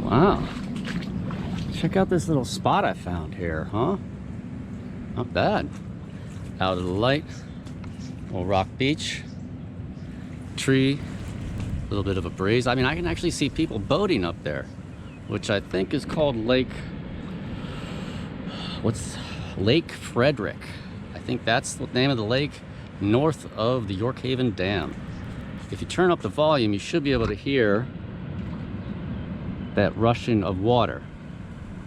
Wow. Check out this little spot I found here, huh? Not bad. Out of the light. Little rock beach. Tree. A little bit of a breeze. I mean, I can actually see people boating up there, which I think is called Lake Frederick. I think that's the name of the lake north of the York Haven Dam. If you turn up the volume, you should be able to hear that rushing of water.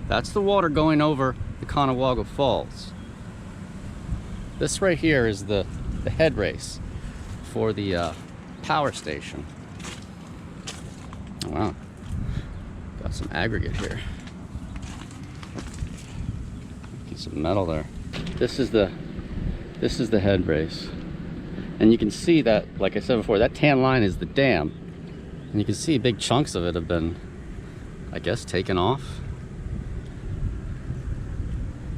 That's the water going over the Conewago Falls. This right here is the head race for the power station. Oh, wow. Got some aggregate here. Get some metal there. This is the head race. And you can see that, like I said before, that tan line is the dam. And you can see big chunks of it have been, I guess, taken off.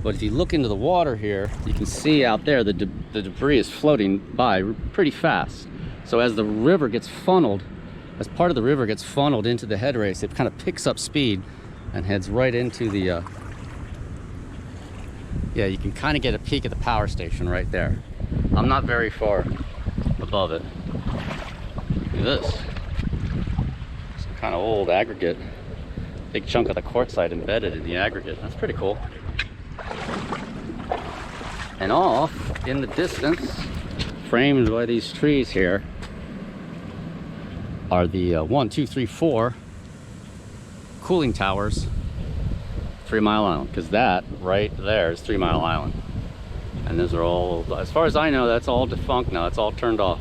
But if you look into the water here, you can see out there the debris is floating by pretty fast. So as the river gets funneled, as part of the river gets funneled into the head race, it kind of picks up speed and heads right into the, yeah, you can kind of get a peek at the power station right there. I'm not very far above it. Look at this. Some kind of old aggregate. Big chunk of the quartzite embedded in the aggregate. That's pretty cool. And off in the distance, framed by these trees here, are the 1, 2, 3, 4 cooling towers, 3 Mile Island, because that right there is 3 Mile Island. And those are all, as far as I know, that's all defunct now. It's all turned off.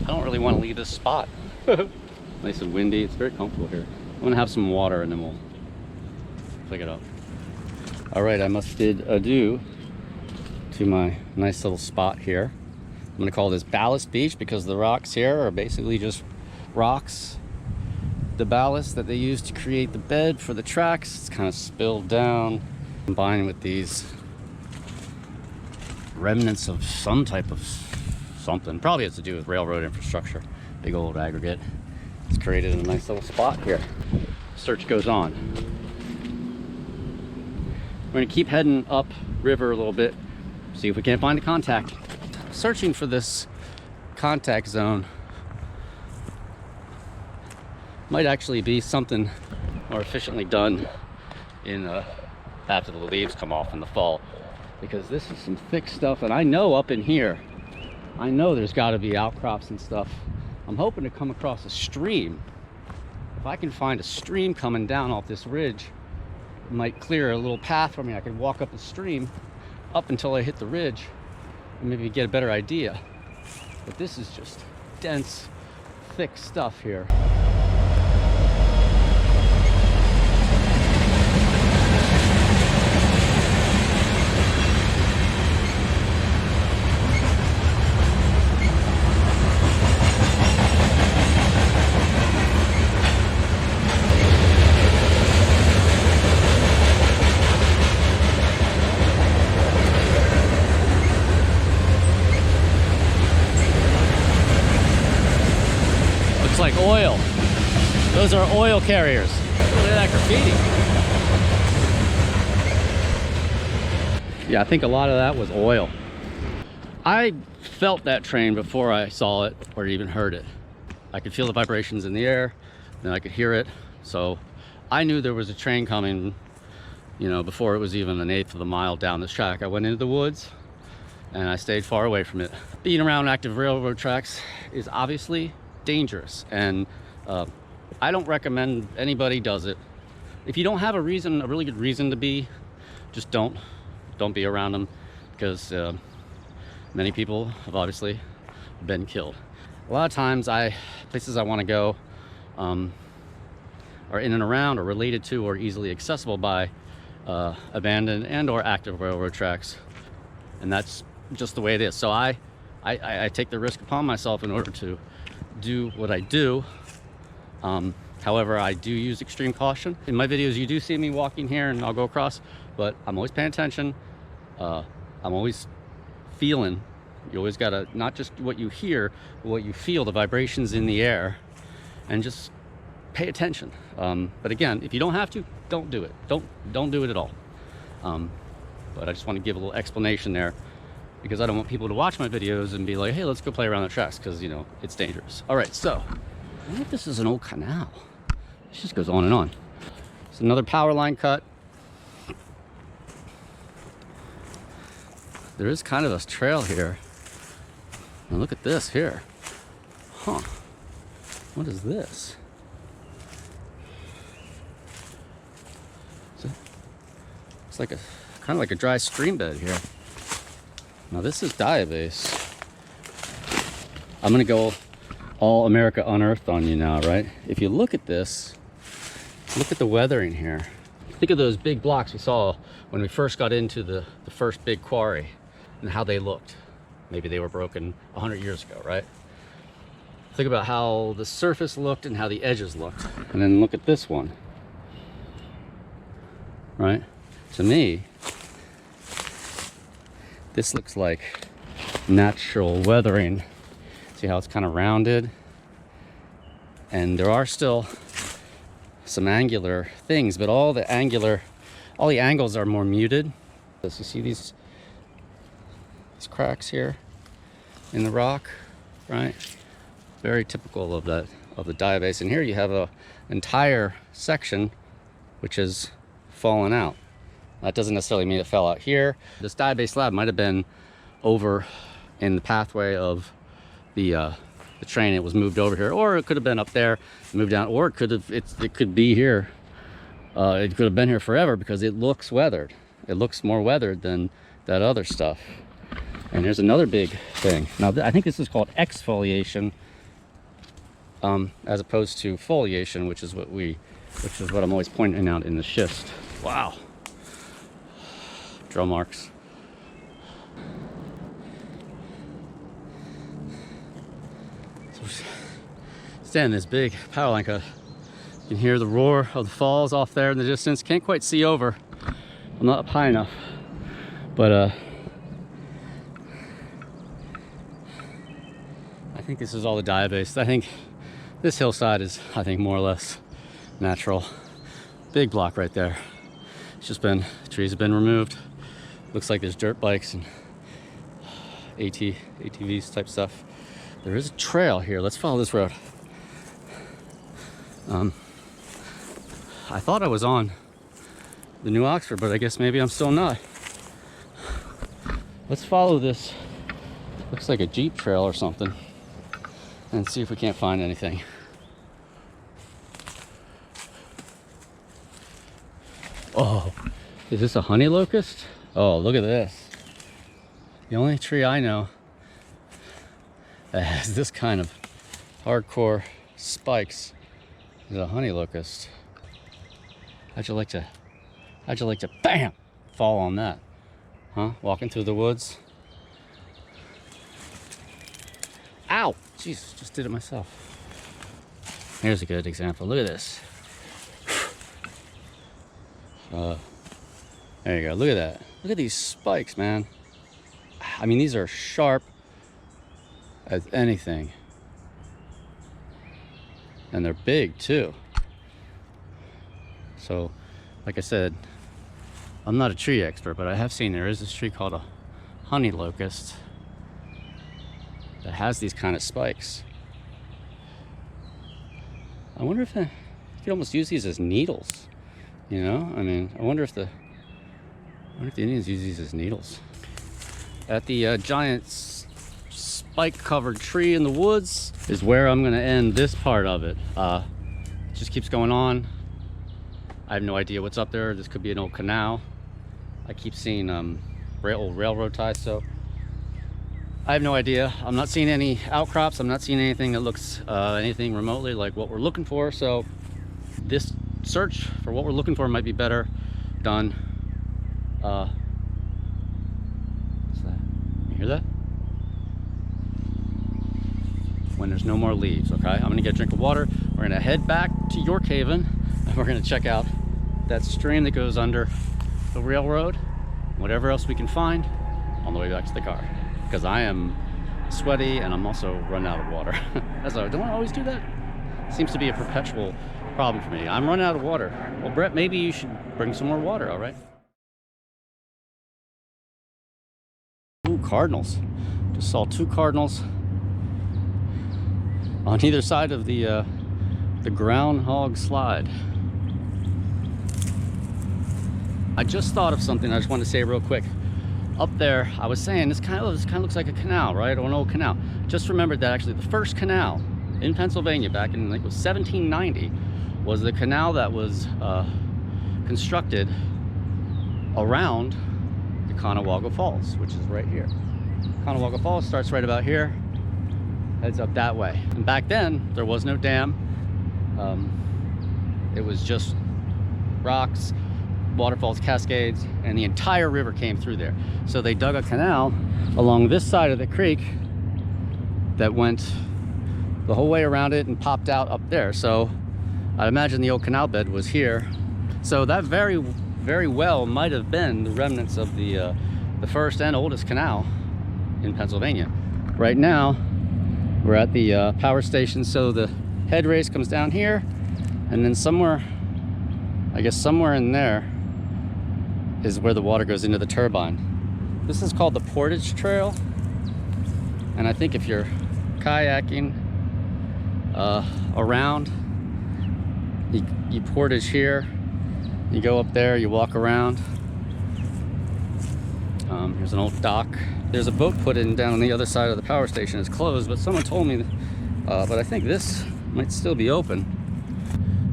I don't really want to leave this spot. Nice and windy. It's very comfortable here. I'm gonna have some water and then we'll pick it up. All right, I must bid adieu to my nice little spot here. I'm gonna call this Ballast Beach because the rocks here are basically just rocks. The ballast that they use to create the bed for the tracks, it's kind of spilled down, combined with these remnants of some type of something. Probably has to do with railroad infrastructure. Big old aggregate. It's created a nice little spot here. Search goes on. We're gonna keep heading up river a little bit, see if we can't find a contact. Searching for this contact zone might actually be something more efficiently done in after the leaves come off in the fall, because this is some thick stuff, and I know up in here, I know there's got to be outcrops and stuff. I'm hoping to come across a stream. If I can find a stream coming down off this ridge, it might clear a little path for me. I can walk up the stream up until I hit the ridge and maybe get a better idea. But this is just dense, thick stuff here. Like oil. Those are oil carriers. Look at that graffiti. Yeah, I think a lot of that was oil. I felt that train before I saw it or even heard it. I could feel the vibrations in the air, then I could hear it. So I knew there was a train coming, you know, before it was even 1/8 of a mile down this track. I went into the woods and I stayed far away from it. Being around active railroad tracks is obviously dangerous, and I don't recommend anybody does it. If you don't have a reason, a really good reason to be, just don't be around them, because many people have obviously been killed. A lot of times places I want to go are in and around or related to or easily accessible by abandoned and or active railroad tracks, and that's just the way it is. So I take the risk upon myself in order to do what I do. However, I do use extreme caution. In my videos, you do see me walking here and I'll go across, but I'm always paying attention. I'm always feeling. You always gotta, not just what you hear, but what you feel, the vibrations in the air, and just pay attention. But again, if you don't have to, don't do it. Don't do it at all. But I just want to give a little explanation there, because I don't want people to watch my videos and be like, hey, let's go play around the tracks, because, you know, it's dangerous. All right, so I wonder if this is an old canal. This just goes on and on. It's another power line cut. There is kind of a trail here. Now look at this here. Huh. What is this? It's like a kind of like a dry stream bed here. Now this is diabase. I'm gonna go all America Unearthed on you now, right? If you look at this, look at the weathering here. Think of those big blocks we saw when we first got into the first big quarry and how they looked. Maybe they were broken 100 years ago, right? Think about how the surface looked and how the edges looked. And then look at this one, right? To me, this looks like natural weathering. See how it's kind of rounded? And there are still some angular things, but all the angles are more muted. So you see these cracks here in the rock, right? Very typical of the diabase. And here you have an entire section which is fallen out. That doesn't necessarily mean it fell out here. This diabase slab might have been over in the pathway of the train. It was moved over here, or it could have been up there, moved down, or it could be here. It could have been here forever because it looks weathered. It looks more weathered than that other stuff. And here's another big thing. Now I think this is called exfoliation, as opposed to foliation, which is what I'm always pointing out in the schist. Wow. Drill marks. So standing this big power line cut. You can hear the roar of the falls off there in the distance. Can't quite see over. I'm not up high enough, but I think this is all the diabase. I think this hillside is, more or less natural. Big block right there. It's just been, trees have been removed. Looks like there's dirt bikes and ATVs type stuff. There is a trail here. Let's follow this road. I thought I was on the New Oxford, but I guess maybe I'm still not. Let's follow this. Looks like a Jeep trail or something, and see if we can't find anything. Oh, is this a honey locust? Oh, look at this. The only tree I know that has this kind of hardcore spikes is a honey locust. How'd you like to bam fall on that? Huh? Walking through the woods. Ow! Jesus, just did it myself. Here's a good example. Look at this. There you go. Look at that. Look at these spikes, man. I mean, these are sharp as anything. And they're big too. So, like I said, I'm not a tree expert, but I have seen there is this tree called a honey locust that has these kind of spikes. I wonder if you could almost use these as needles. You know, I mean, I wonder if the Indians use these as needles. At the giant spike-covered tree in the woods is where I'm gonna end this part of it. It just keeps going on. I have no idea what's up there. This could be an old canal. I keep seeing old railroad ties, so I have no idea. I'm not seeing any outcrops. I'm not seeing anything that looks anything remotely like what we're looking for. So this search for what we're looking for might be better done. What's that? You hear that? When there's no more leaves, okay? I'm gonna get a drink of water. We're gonna head back to Yorkhaven and we're gonna check out that stream that goes under the railroad, whatever else we can find on the way back to the car. Because I am sweaty and I'm also running out of water. Don't I always do that? Seems to be a perpetual problem for me. I'm running out of water. Well, Brett, maybe you should bring some more water, all right? Ooh, cardinals. Just saw 2 cardinals on either side of the groundhog slide. I just thought of something I just wanted to say real quick. Up there, I was saying this kind of looks like a canal, right? Or an old canal. Just remembered that actually the first canal in Pennsylvania back in, I think it was 1790, was the canal that was constructed around the Conewago Falls, which is right here. Conewago Falls starts right about here, heads up that way. And back then, there was no dam. It was just rocks, waterfalls, cascades, and the entire river came through there. So they dug a canal along this side of the creek that went the whole way around it and popped out up there. So I imagine the old canal bed was here. So that very, very well might have been the remnants of the first and oldest canal in Pennsylvania. Right now, we're at the power station. So the head race comes down here, and then somewhere, I guess somewhere in there, is where the water goes into the turbine. This is called the Portage Trail, and I think if you're kayaking around, you portage here, you go up there, you walk around. Here's an old dock. There's a boat put in down on the other side of the power station. It's closed, but someone told me, but I think this might still be open.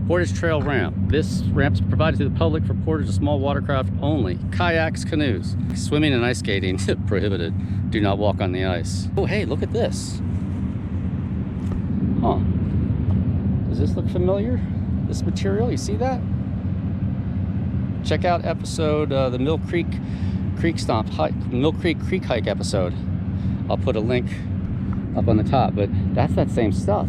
Portage Trail ramp. This ramp is provided to the public for portage of small watercraft only. Kayaks, canoes. Swimming and ice skating prohibited. Do not walk on the ice. Oh, hey, look at this. Huh. Does this look familiar? This material, you see that? Check out episode, the Mill Creek Stomp hike, Mill Creek Creek hike episode. I'll put a link up on the top, but that's that same stuff.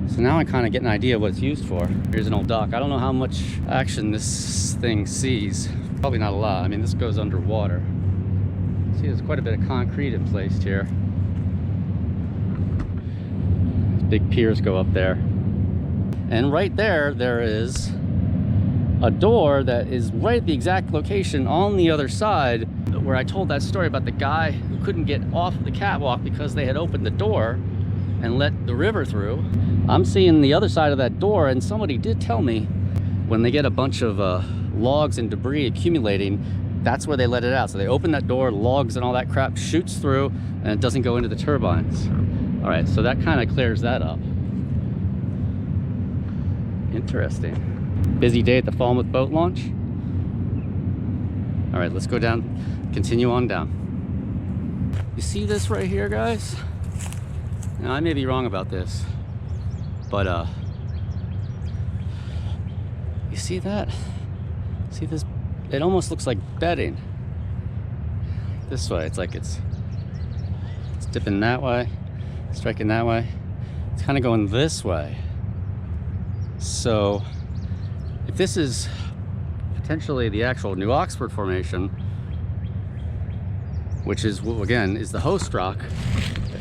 So now I kind of get an idea what it's used for. Here's an old dock. I don't know how much action this thing sees. Probably not a lot. I mean, this goes underwater. See, there's quite a bit of concrete in place here. These big piers go up there. And right there, there is a door that is right at the exact location on the other side where I told that story about the guy who couldn't get off the catwalk because they had opened the door and let the river through. I'm seeing the other side of that door, and somebody did tell me when they get a bunch of logs and debris accumulating, that's where they let it out. So they open that door, logs and all that crap shoots through, and it doesn't go into the turbines. All right, so that kind of clears that up. Interesting. Busy day at the Falmouth boat launch. All right, let's go down, continue on down. You see this right here, guys? Now, I may be wrong about this, but you see that? See this? It almost looks like bedding. This way, it's like it's dipping that way, striking that way. It's kind of going this way. So if this is potentially the actual New Oxford Formation, which is, again, is the host rock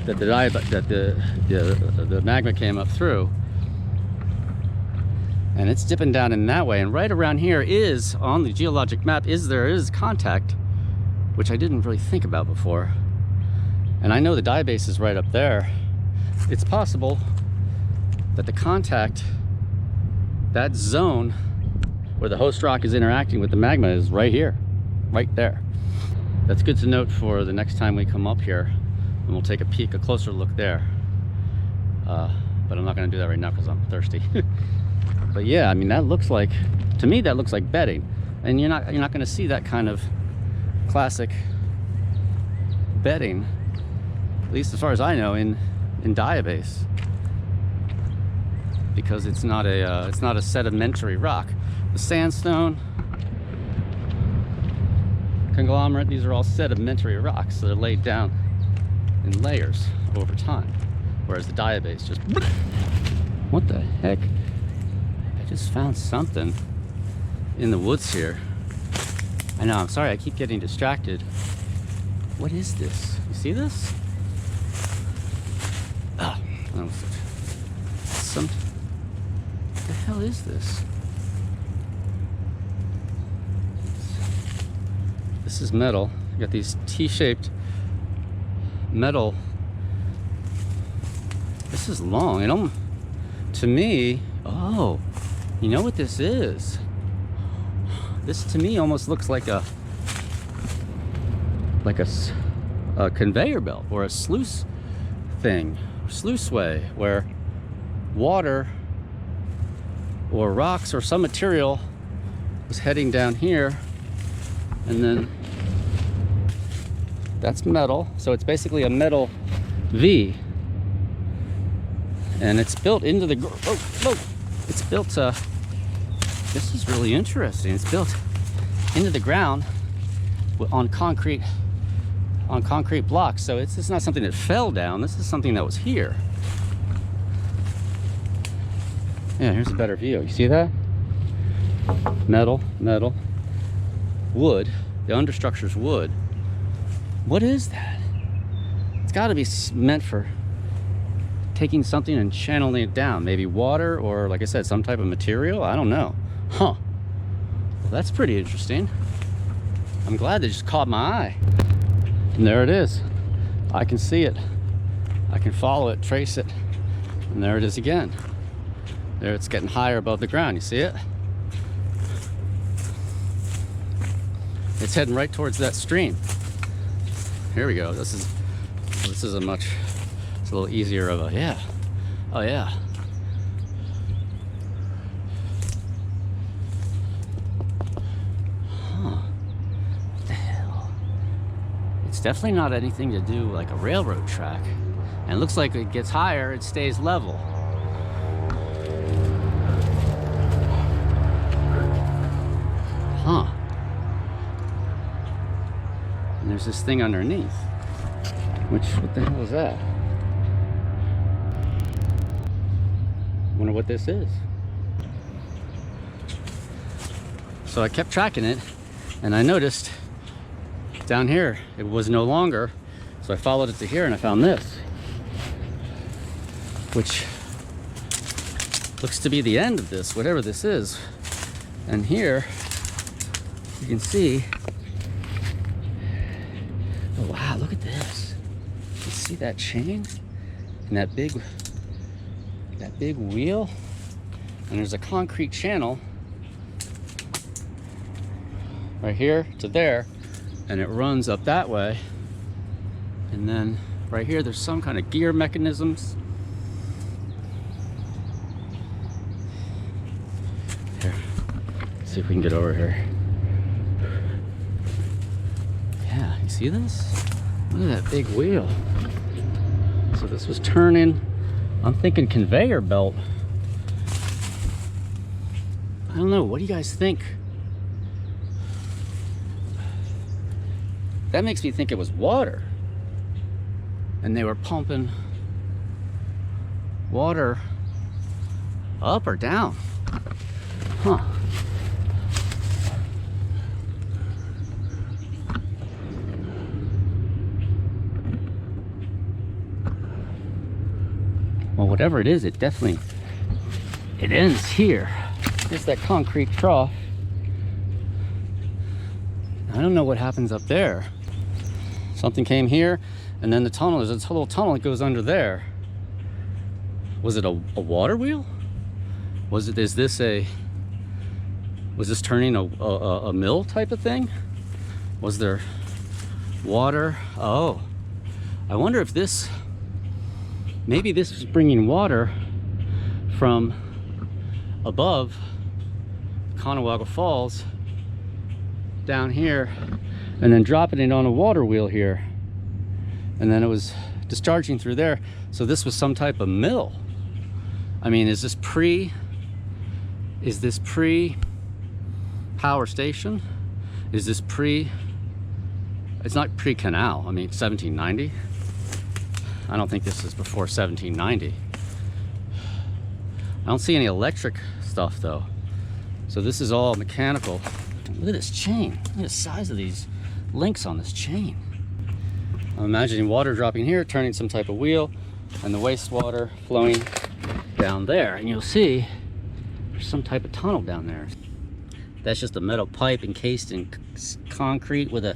that the magma came up through, and it's dipping down in that way, and right around here is, on the geologic map, there is contact, which I didn't really think about before. And I know the diabase is right up there. It's possible that the contact, that zone where the host rock is interacting with the magma, is right here, right there. That's good to note for the next time we come up here, and we'll take a peek, a closer look there. But I'm not going to do that right now because I'm thirsty. But yeah, I mean, that looks like, to me, that looks like bedding, and you're not going to see that kind of classic bedding, at least as far as I know, in diabase, because it's not a sedimentary rock. The sandstone, conglomerate, these are all sedimentary rocks that are laid down in layers over time, whereas the diabase just, what the heck? I just found something in the woods here. I know, I'm sorry, I keep getting distracted. What is this? You see this? Oh, some, what the hell is this? This is metal. You got these T-shaped metal. This is long. And to me, oh, you know what this is? This to me almost looks like a conveyor belt or a sluice thing, sluiceway, where water or rocks or some material was heading down here, and then that's metal. So it's basically a metal V, and it's built into the it's built this is really interesting. It's built into the ground on concrete blocks. So it's not something that fell down. This is something that was here. Yeah, here's a better view. You see that? Metal, wood. The understructure's wood. What is that? It's got to be meant for taking something and channeling it down. Maybe water, or like I said, some type of material. I don't know. Huh. Well, that's pretty interesting. I'm glad they just caught my eye. And there it is. I can see it. I can follow it, trace it. And there it is again. There, it's getting higher above the ground. You see it? It's heading right towards that stream. Here we go. This is it's a little easier of a, yeah. Oh yeah. Huh. What the hell? It's definitely not anything to do like a railroad track. And it looks like it gets higher, it stays level. Huh. And there's this thing underneath. What the hell is that? Wonder what this is. So I kept tracking it, and I noticed down here it was no longer. So I followed it to here, and I found this, which looks to be the end of this, whatever this is. And here you can see, oh wow, look at this. You see that chain and that big wheel? And there's a concrete channel right here to there, and it runs up that way. And then right here there's some kind of gear mechanisms. Here, let's see if we can get over here. Yeah, you see this? Look at that big wheel. So this was turning, I'm thinking conveyor belt. I don't know, what do you guys think? That makes me think it was water. And they were pumping water up or down. Huh. Well, whatever it is, it ends here. It's that concrete trough. I don't know what happens up there. Something came here, and then the tunnel, there's a little tunnel that goes under there. Was it a water wheel? Was this turning a mill type of thing? Was there water? Oh, I wonder if maybe this is bringing water from above Conewago Falls down here, and then dropping it on a water wheel here, and then it was discharging through there. So this was some type of mill. I mean, is this pre power station? Is this it's not pre-canal. I mean, 1790. I don't think this is before 1790. I don't see any electric stuff though. So this is all mechanical. Look at this chain. Look at the size of these links on this chain. I'm imagining water dropping here, turning some type of wheel, and the wastewater flowing down there. And you'll see there's there's some type of tunnel down there. That's just a metal pipe encased in concrete with a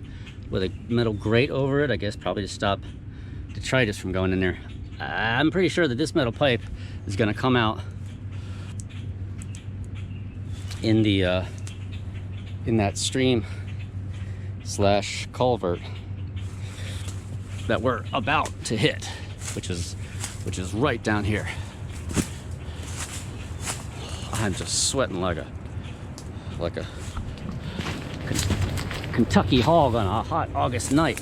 metal grate over it, I guess probably to stop detritus from going in there. I'm pretty sure that this metal pipe is going to come out in the in that stream slash culvert that we're about to hit, which is right down here. I'm just sweating like a Kentucky hog on a hot August night.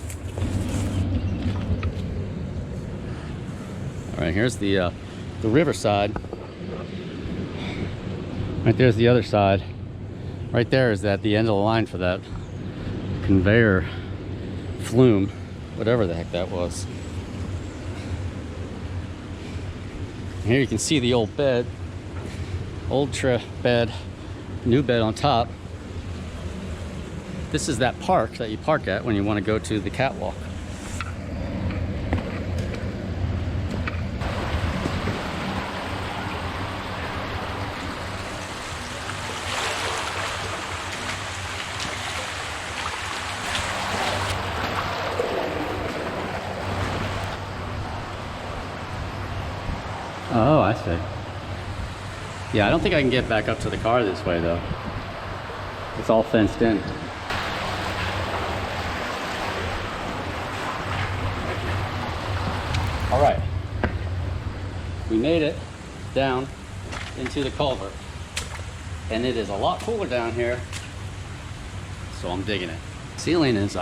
All right, here's the riverside. Right there's the other side. Right there is at the end of the line for that conveyor flume, whatever the heck that was. And here you can see the old bed, bed, new bed on top. This is that park that you park at when you want to go to the catwalk. Oh, I see. Yeah, I don't think I can get back up to the car this way though. It's all fenced in. All right, we made it down into the culvert, and it is a lot cooler down here, so I'm digging it. Ceiling is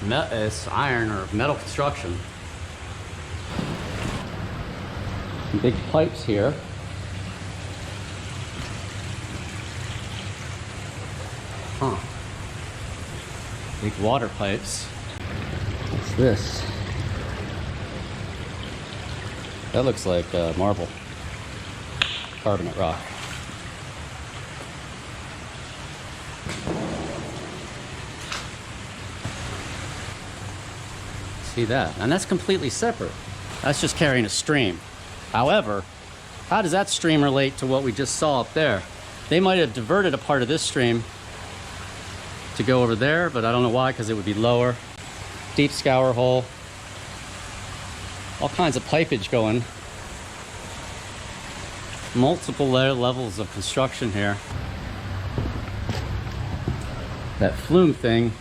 it's iron or metal construction. Some big pipes here. Huh. Big water pipes. What's this? That looks like marble. Carbonate rock. See that? And that's completely separate. That's just carrying a stream. However, how does that stream relate to what we just saw up there? They might have diverted a part of this stream to go over there, but I don't know why, because it would be lower. Deep scour hole. All kinds of pipage going. Multiple levels of construction here. That flume thing,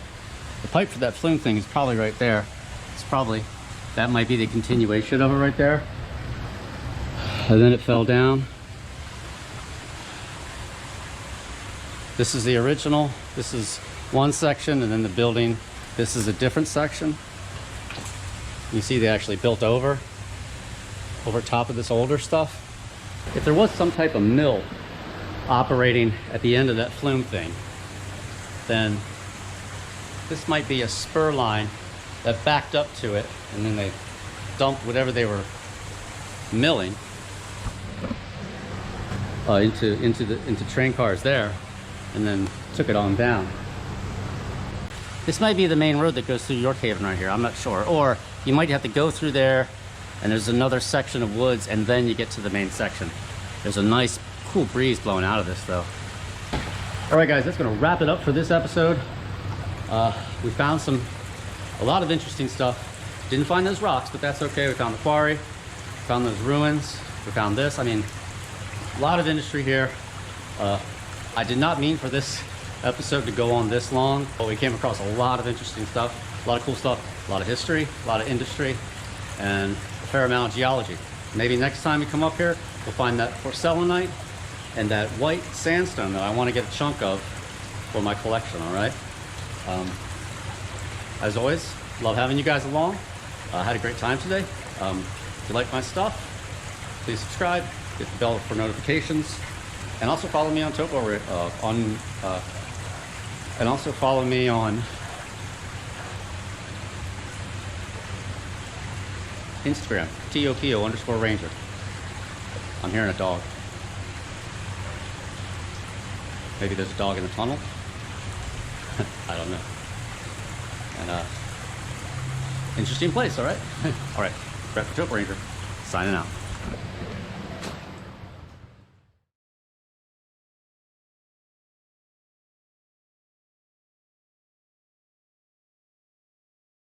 the pipe for that flume thing is probably right there. It's probably, that might be the continuation of it right there. And then it fell down. This is the original. This is one section, and then the building. This is a different section. You see they actually built over top of this older stuff. If there was some type of mill operating at the end of that flume thing, then this might be a spur line that backed up to it, and then they dumped whatever they were milling into train cars there, and then took it on down. This might be the main road that goes through York Haven right here. I'm not sure. Or you might have to go through there, and there's another section of woods, and then you get to the main section. There's a nice, cool breeze blowing out of this, though. All right, guys, that's going to wrap it up for this episode. We found a lot of interesting stuff. Didn't find those rocks, but that's okay. We found the quarry, found those ruins, we found this. I mean, a lot of industry here. I did not mean for this episode to go on this long, but we came across a lot of interesting stuff, a lot of cool stuff, a lot of history, a lot of industry, and a fair amount of geology. Maybe next time we come up here, we'll find that porcelainite and that white sandstone that I want to get a chunk of for my collection, all right? As always, love having you guys along. I had a great time today. If you like my stuff, please subscribe, hit the bell for notifications, and also follow me on and also follow me on Instagram, TOPO_Ranger. I'm hearing a dog. Maybe there's a dog in the tunnel. I don't know. And interesting place, all right? All right, Brett for TopoRanger, signing out.